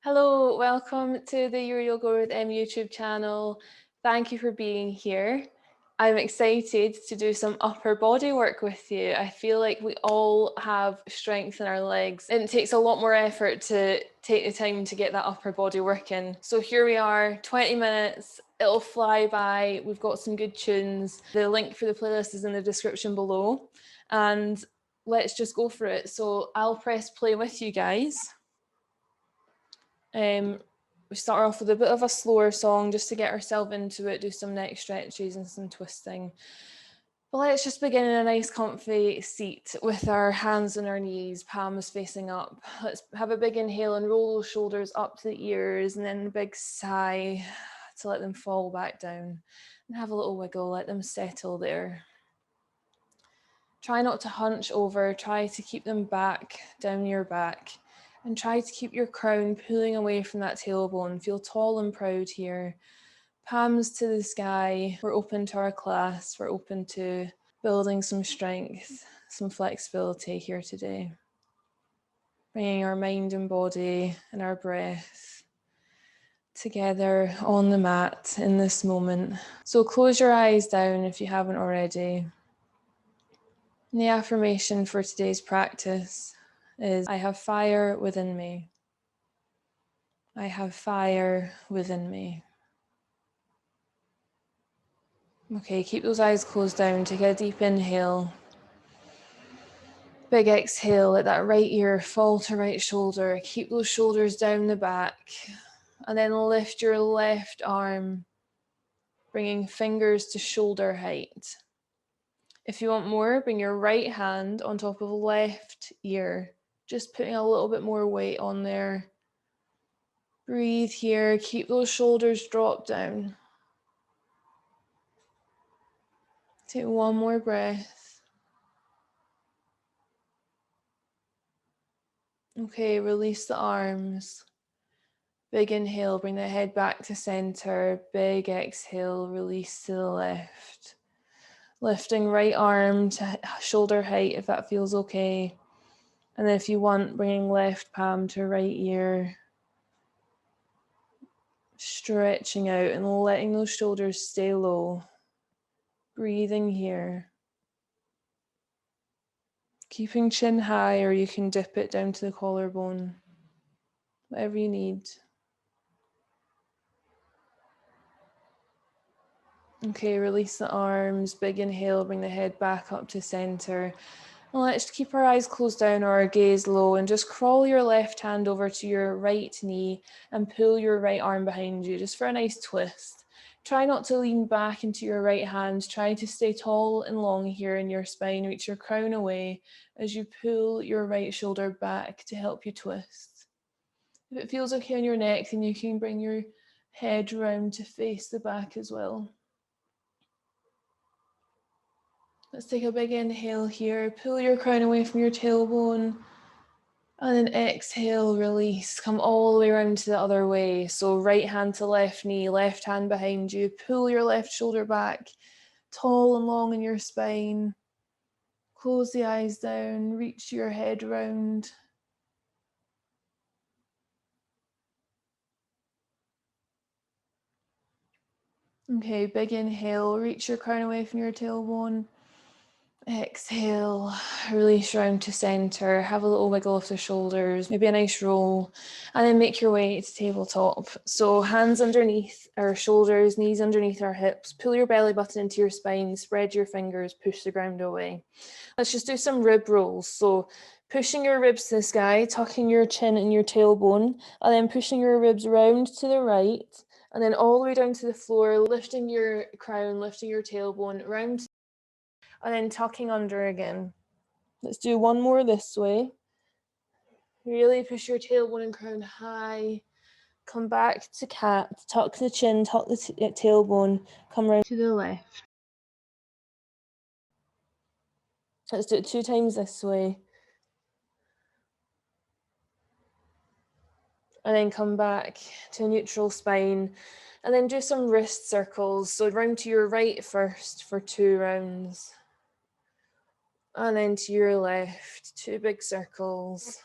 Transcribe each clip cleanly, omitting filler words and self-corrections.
Hello, welcome to the Your Yoga with M YouTube channel. Thank you for being here. I'm excited to do some upper body work with you. I feel like we all have strength in our legs, and it takes a lot more effort to take the time to get that upper body work in. So here we are, 20 minutes. It'll fly by. We've got some good tunes. The link for the playlist is in the description below. And let's just go for it. So I'll press play with you guys. We start off with a bit of a slower song just to get ourselves into it, do some neck stretches and some twisting. But let's just begin in a nice comfy seat with our hands on our knees, palms facing up. Let's have a big inhale and roll those shoulders up to the ears, and then a big sigh to let them fall back down. And have a little wiggle, let them settle there. Try not to hunch over, try to keep them back, down your back. And try to keep your crown pulling away from that tailbone. Feel tall and proud here. Palms to the sky. We're open to our class. We're open to building some strength, some flexibility here today. Bringing our mind and body and our breath together on the mat in this moment. So close your eyes down if you haven't already. And the affirmation for today's practice is, I have fire within me. I have fire within me. Okay, keep those eyes closed down. Take a deep inhale. Big exhale, let that right ear fall to right shoulder. Keep those shoulders down the back. And then lift your left arm, bringing fingers to shoulder height. If you want more, bring your right hand on top of left ear. Just putting a little bit more weight on there. Breathe here. Keep those shoulders dropped down. Take one more breath. Okay, release the arms. Big inhale, bring the head back to center. Big exhale, release to the left. Lifting right arm to shoulder height if that feels okay. And then if you want, bringing left palm to right ear. Stretching out and letting those shoulders stay low. Breathing here. Keeping chin high, or you can dip it down to the collarbone. Whatever you need. Okay, release the arms. Big inhale, bring the head back up to center. And let's keep our eyes closed down or our gaze low, and just crawl your left hand over to your right knee and pull your right arm behind you, just for a nice twist. Try not to lean back into your right hand. Try to stay tall and long here in your spine. Reach your crown away as you pull your right shoulder back to help you twist. If it feels okay on your neck, then you can bring your head round to face the back as well. Let's take a big inhale here. Pull your crown away from your tailbone. And then exhale, release. Come all the way around to the other way. So right hand to left knee, left hand behind you. Pull your left shoulder back, tall and long in your spine. Close the eyes down, reach your head round. Okay, big inhale, reach your crown away from your tailbone. Exhale, release round to center. Have a little wiggle of the shoulders, maybe a nice roll, and then make your way to tabletop. So hands underneath our shoulders, knees underneath our hips. Pull your belly button into your spine, spread your fingers, push the ground away. Let's just do some rib rolls. So pushing your ribs to the sky, tucking your chin in your tailbone, and then pushing your ribs round to the right, and then all the way down to the floor, lifting your crown, lifting your tailbone, round, and then tucking under again. Let's do one more this way. Really push your tailbone and crown high. Come back to cat, tuck the chin, tuck the tailbone, come round to the left. Let's do it 2 times this way. And then come back to a neutral spine. And then do some wrist circles. So round to your right first for 2 rounds. And then to your left, 2 big circles.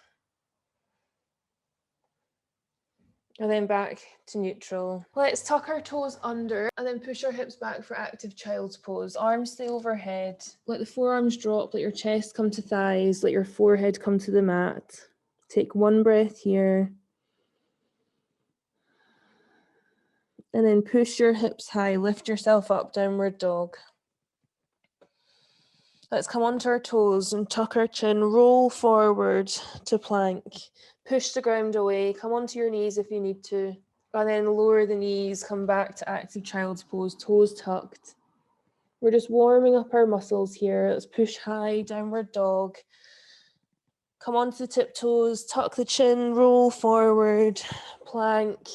and then back to neutral. Let's tuck our toes under and then push our hips back for active child's pose. Arms stay overhead. Let the forearms drop, let your chest come to thighs, let your forehead come to the mat. Take one breath here. And then push your hips high, lift yourself up, downward dog. Let's come onto our toes and tuck our chin, roll forward to plank. Push the ground away, come onto your knees if you need to. And then lower the knees, come back to active child's pose, toes tucked. We're just warming up our muscles here. Let's push high, downward dog. Come onto the tiptoes, tuck the chin, roll forward, plank.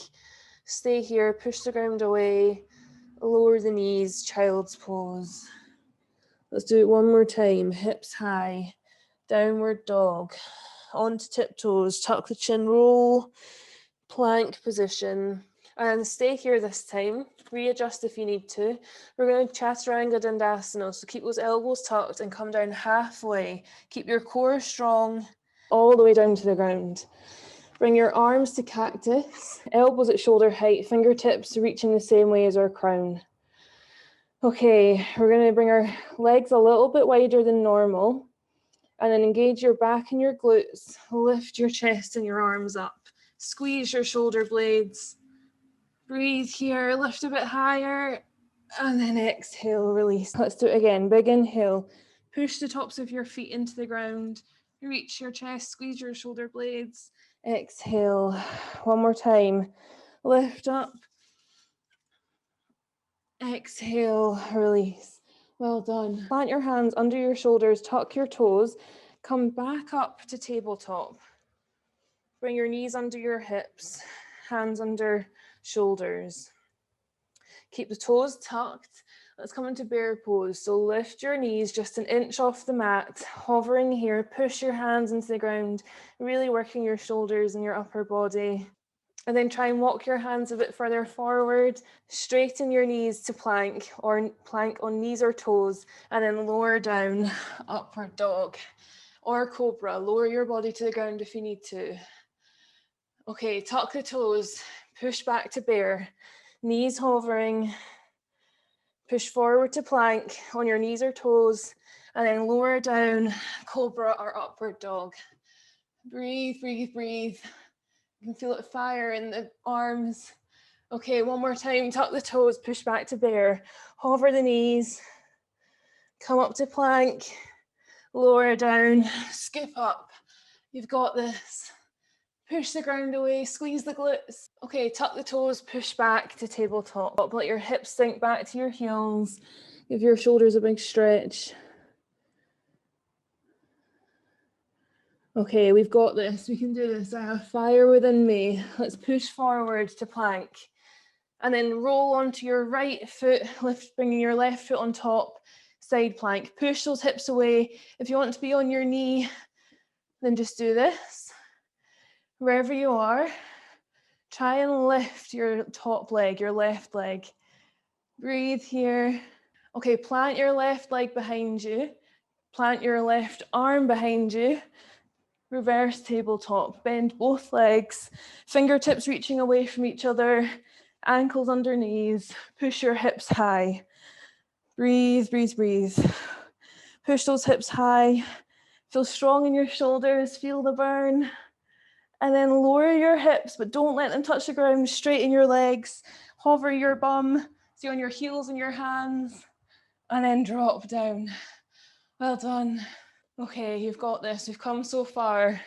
Stay here, push the ground away, lower the knees, child's pose. Let's do it one more time. Hips high, downward dog. Onto tiptoes, tuck the chin, roll, plank position. And stay here this time. Readjust if you need to. We're going to chaturanga dandasana. So keep those elbows tucked and come down halfway. Keep your core strong all the way down to the ground. Bring your arms to cactus, elbows at shoulder height, fingertips reaching the same way as our crown. Okay, we're going to bring our legs a little bit wider than normal and then engage your back and your glutes. Lift your chest and your arms up. Squeeze your shoulder blades. Breathe here, lift a bit higher, and then exhale, release. Let's do it again. Big inhale. Push the tops of your feet into the ground. Reach your chest, squeeze your shoulder blades. Exhale. One more time. Lift up. Exhale, release. Well done. Plant your hands under your shoulders, tuck your toes. Come back up to tabletop. Bring your knees under your hips, hands under shoulders. Keep the toes tucked. Let's come into bear pose. So lift your knees just an inch off the mat, hovering here, push your hands into the ground, really working your shoulders and your upper body. And then try and walk your hands a bit further forward, straighten your knees to plank or plank on knees or toes, and then lower down, upward dog or cobra. Lower your body to the ground if you need to. Okay, tuck the toes, push back to bear, knees hovering, push forward to plank on your knees or toes, and then lower down, cobra or upward dog. Breathe, breathe, breathe. You can feel it fire in the arms. Okay, one more time, tuck the toes, push back to bear, hover the knees, come up to plank, lower down, skip up. You've got this. Push the ground away, squeeze the glutes. Okay, tuck the toes, push back to tabletop. Let your hips sink back to your heels. Give your shoulders a big stretch. Okay, we've got this. We can do this. I have fire within me. Let's push forward to plank. And then roll onto your right foot, bringing your left foot on top, side plank. Push those hips away. If you want to be on your knee, then just do this. Wherever you are, try and lift your top leg, your left leg. Breathe here. Okay, plant your left leg behind you. Plant your left arm behind you. Reverse tabletop. Bend both legs. Fingertips reaching away from each other. Ankles under knees. Push your hips high. Breathe, breathe, breathe. Push those hips high. Feel strong in your shoulders. Feel the burn. And then lower your hips, but don't let them touch the ground. Straighten your legs. Hover your bum. Stay on your heels and your hands. And then drop down. Well done. Okay, you've got this. We've come so far.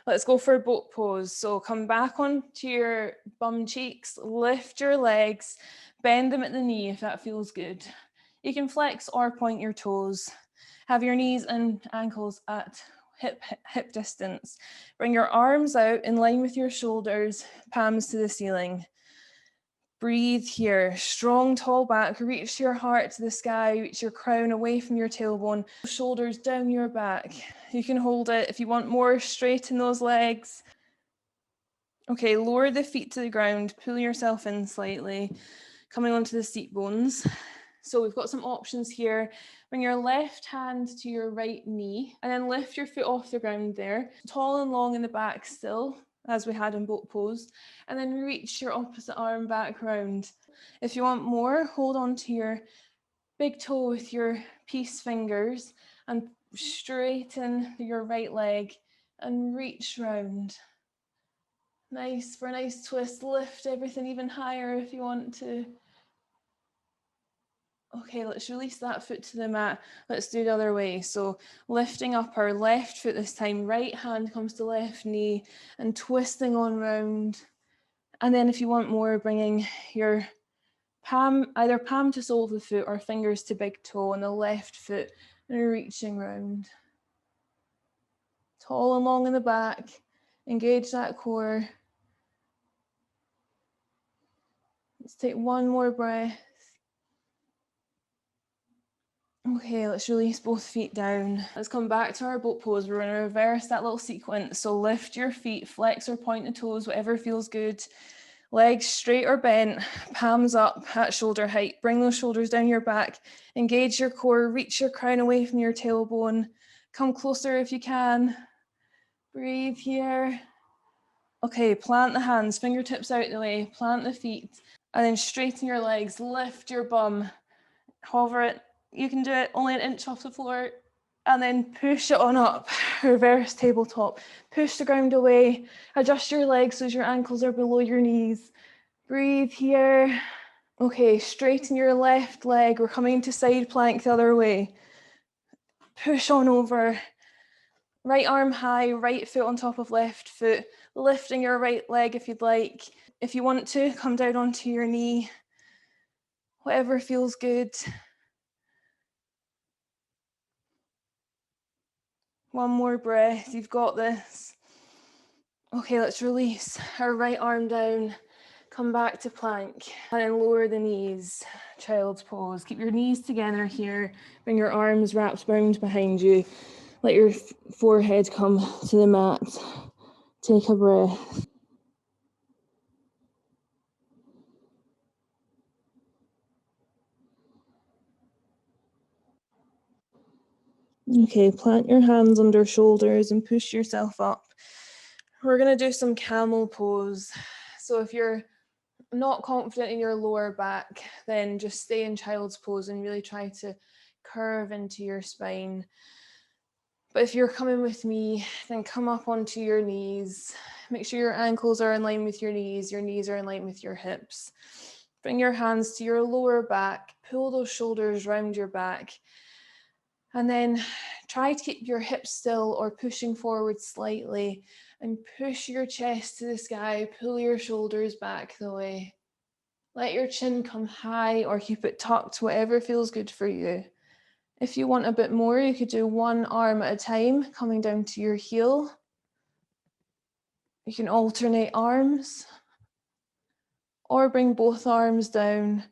Let's go for a boat pose. So come back onto your bum cheeks. Lift your legs. Bend them at the knee if that feels good. You can flex or point your toes. Have your knees and ankles at hip distance. Bring your arms out in line with your shoulders, palms to the ceiling. Breathe here. Strong, tall back. Reach your heart to the sky. Reach your crown away from your tailbone. Shoulders down your back. You can hold it. If you want more, straighten those legs. Okay, lower the feet to the ground. Pull yourself in slightly. Coming onto the seat bones. So we've got some options here. Bring your left hand to your right knee and then lift your foot off the ground there. Tall and long in the back still. as we had in boat pose, and then reach your opposite arm back round. If you want more, hold on to your big toe with your peace fingers and straighten your right leg and reach round. Nice, for a nice twist, lift everything even higher if you want to. Okay, let's release that foot to the mat. Let's do the other way. So lifting up our left foot this time, right hand comes to left knee and twisting on round. And then if you want more, bringing your palm, either palm to sole of the foot or fingers to big toe on the left foot and reaching round. Tall and long in the back, engage that core. Let's take one more breath. Okay, let's release both feet down. Let's come back to our boat pose. We're going to reverse that little sequence. So lift your feet, flex or point the toes, whatever feels good. Legs straight or bent, palms up at shoulder height. Bring those shoulders down your back. Engage your core, reach your crown away from your tailbone. Come closer if you can. Breathe here. Okay, plant the hands, fingertips out the way, plant the feet, and then straighten your legs, lift your bum, hover it. You can do it only an inch off the floor, and then push it on up, reverse tabletop. Push the ground away, adjust your legs so your ankles are below your knees. Breathe here. Okay, straighten your left leg. We're coming into side plank the other way. Push on over. Right arm high, right foot on top of left foot. Lifting your right leg if you'd like. If you want to, come down onto your knee. Whatever feels good. One more breath, you've got this. Okay, let's release our right arm down. Come back to plank and then lower the knees. Child's pose. Keep your knees together here. Bring your arms wrapped round behind you. Let your forehead come to the mat. Take a breath. Okay, plant your hands under shoulders and push yourself up. We're going to do some camel pose. So if you're not confident in your lower back, then just stay in child's pose and really try to curve into your spine. But if you're coming with me, then come up onto your knees. Make sure your ankles are in line with your knees are in line with your hips. Bring your hands to your lower back, pull those shoulders round your back, and then try to keep your hips still or pushing forward slightly, and push your chest to the sky, pull your shoulders back the way. Let your chin come high or keep it tucked, whatever feels good for you. If you want a bit more, you could do one arm at a time, coming down to your heel. You can alternate arms, or bring both arms down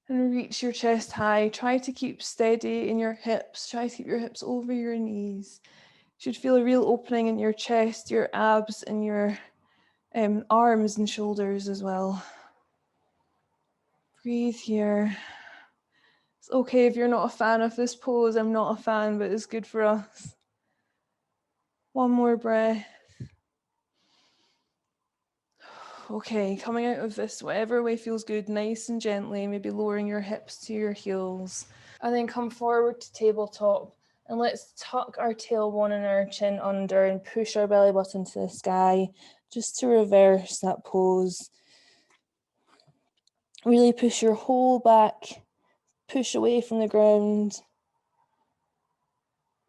and reach your chest high. Try to keep steady in your hips. Try to keep your hips over your knees. You should feel a real opening in your chest, your abs, and your arms and shoulders as well. Breathe here. It's okay if you're not a fan of this pose. I'm not a fan, but it's good for us. One more breath. Okay, coming out of this, whatever way feels good, nice and gently, maybe lowering your hips to your heels. And then come forward to tabletop. And let's tuck our tailbone and our chin under and push our belly button to the sky, just to reverse that pose. Really push your whole back, push away from the ground.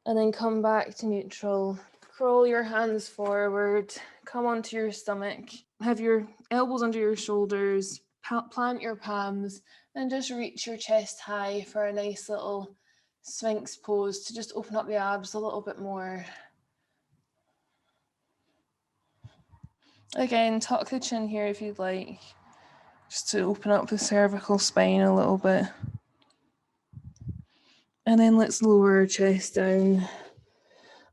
And then come back to neutral. Crawl your hands forward, come onto your stomach. Have your elbows under your shoulders, plant your palms, and just reach your chest high for a nice little Sphinx pose to just open up the abs a little bit more. Again, tuck the chin here if you'd like, just to open up the cervical spine a little bit. And then let's lower our chest down.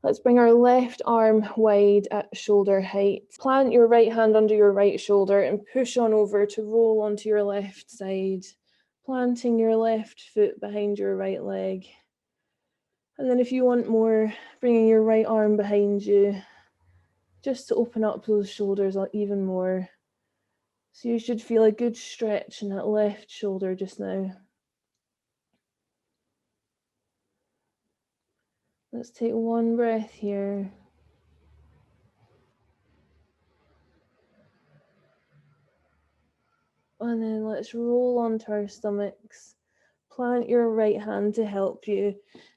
Let's bring our left arm wide at shoulder height. Plant your right hand under your right shoulder and push on over to roll onto your left side, planting your left foot behind your right leg. And then if you want more, bringing your right arm behind you. just to open up those shoulders even more. So you should feel a good stretch in that left shoulder just now. Let's take one breath here. And then let's roll onto our stomachs. Plant your right hand to help you.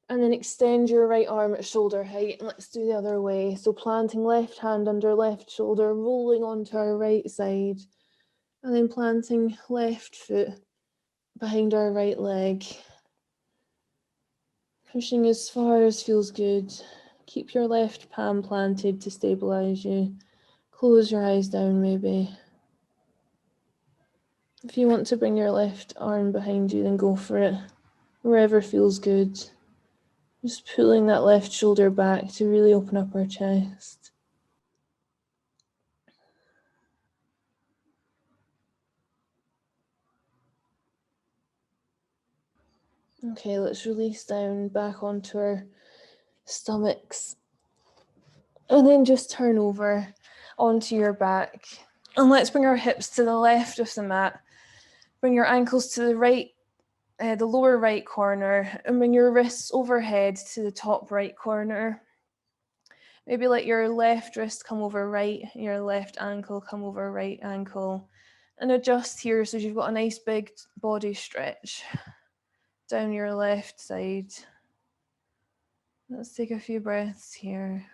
And then extend your right arm at shoulder height. And let's do the other way. So planting left hand under left shoulder, rolling onto our right side. And then planting left foot behind our right leg. Pushing as far as feels good. Keep your left palm planted to stabilize you. Close your eyes down maybe. If you want to bring your left arm behind you, then go for it. Wherever feels good. Just pulling that left shoulder back to really open up our chest. Okay, let's release down back onto our stomachs. And then just turn over onto your back. And let's bring our hips to the left of the mat. Bring your ankles to the right, the lower right corner, and bring your wrists overhead to the top right corner. Maybe let your left wrist come over right, your left ankle come over right ankle. And adjust here so you've got a nice big body stretch down your left side. Let's take a few breaths here.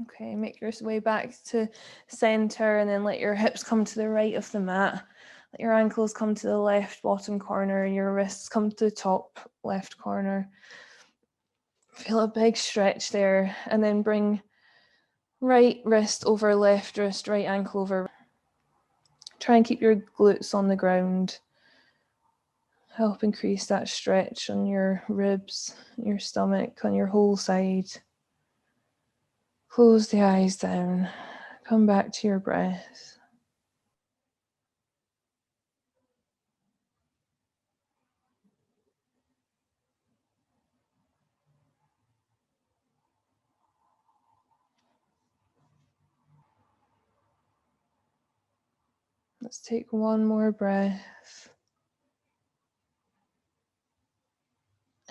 Okay, make your way back to center and then let your hips come to the right of the mat. Let your ankles come to the left bottom corner and your wrists come to the top left corner. Feel a big stretch there, and then bring right wrist over left wrist, right ankle over. Try and keep your glutes on the ground. Help increase that stretch on your ribs, your stomach, on your whole side. Close the eyes down. Come back to your breath. Let's take one more breath.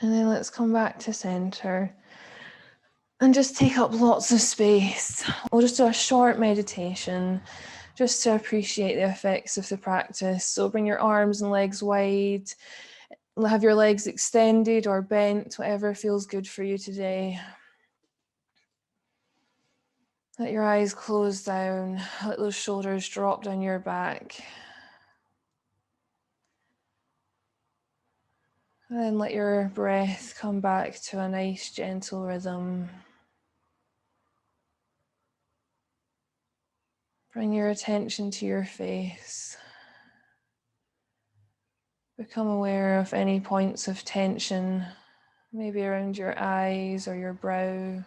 And then let's come back to center and just take up lots of space. We'll just do a short meditation just to appreciate the effects of the practice. So bring your arms and legs wide. Have your legs extended or bent, whatever feels good for you today. Let your eyes close down. Let those shoulders drop down your back. And then let your breath come back to a nice gentle rhythm. Bring your attention to your face. Become aware of any points of tension, maybe around your eyes or your brow,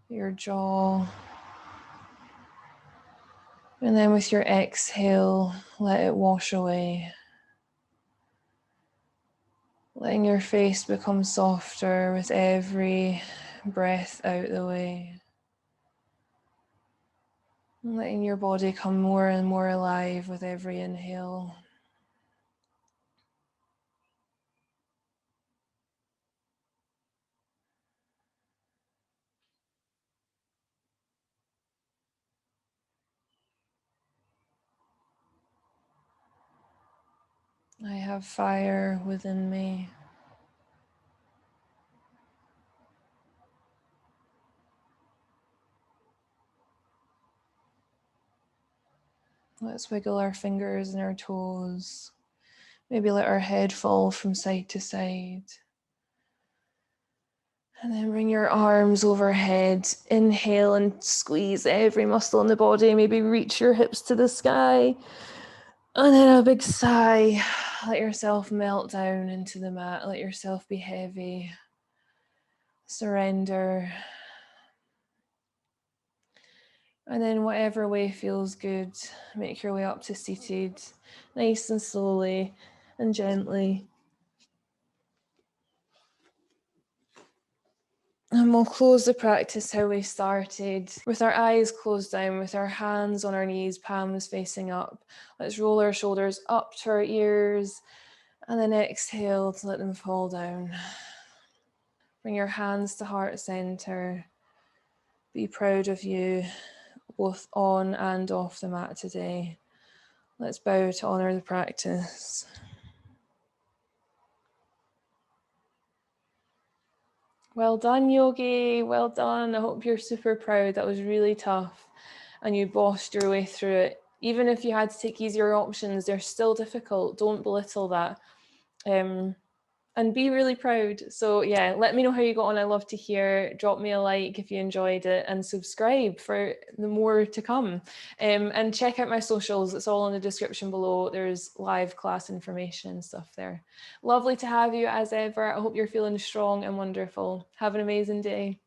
your jaw. And then with your exhale, let it wash away. Letting your face become softer with every breath out the way. And letting your body come more and more alive with every inhale. I have fire within me. Let's wiggle our fingers and our toes. Maybe let our head fall from side to side. And then bring your arms overhead. Inhale and squeeze every muscle in the body. Maybe reach your hips to the sky. And then a big sigh. Let yourself melt down into the mat. Let yourself be heavy. Surrender. And then whatever way feels good, make your way up to seated, nice and slowly and gently. And we'll close the practice how we started, with our eyes closed down, with our hands on our knees, palms facing up. Let's roll our shoulders up to our ears, and then exhale to let them fall down. Bring your hands to heart center. Be proud of you, both on and off the mat today. Let's bow to honor the practice. Well done, Yogi. Well done. I hope you're super proud. That was really tough and you bossed your way through it. Even if you had to take easier options, they're still difficult. Don't belittle that. And be really proud. So yeah, let me know how you got on. I love to hear. Drop me a like if you enjoyed it, and subscribe for the more to come. And check out my socials. It's all in the description below. There's live class information and stuff there. Lovely to have you as ever. I hope you're feeling strong and wonderful. Have an amazing day.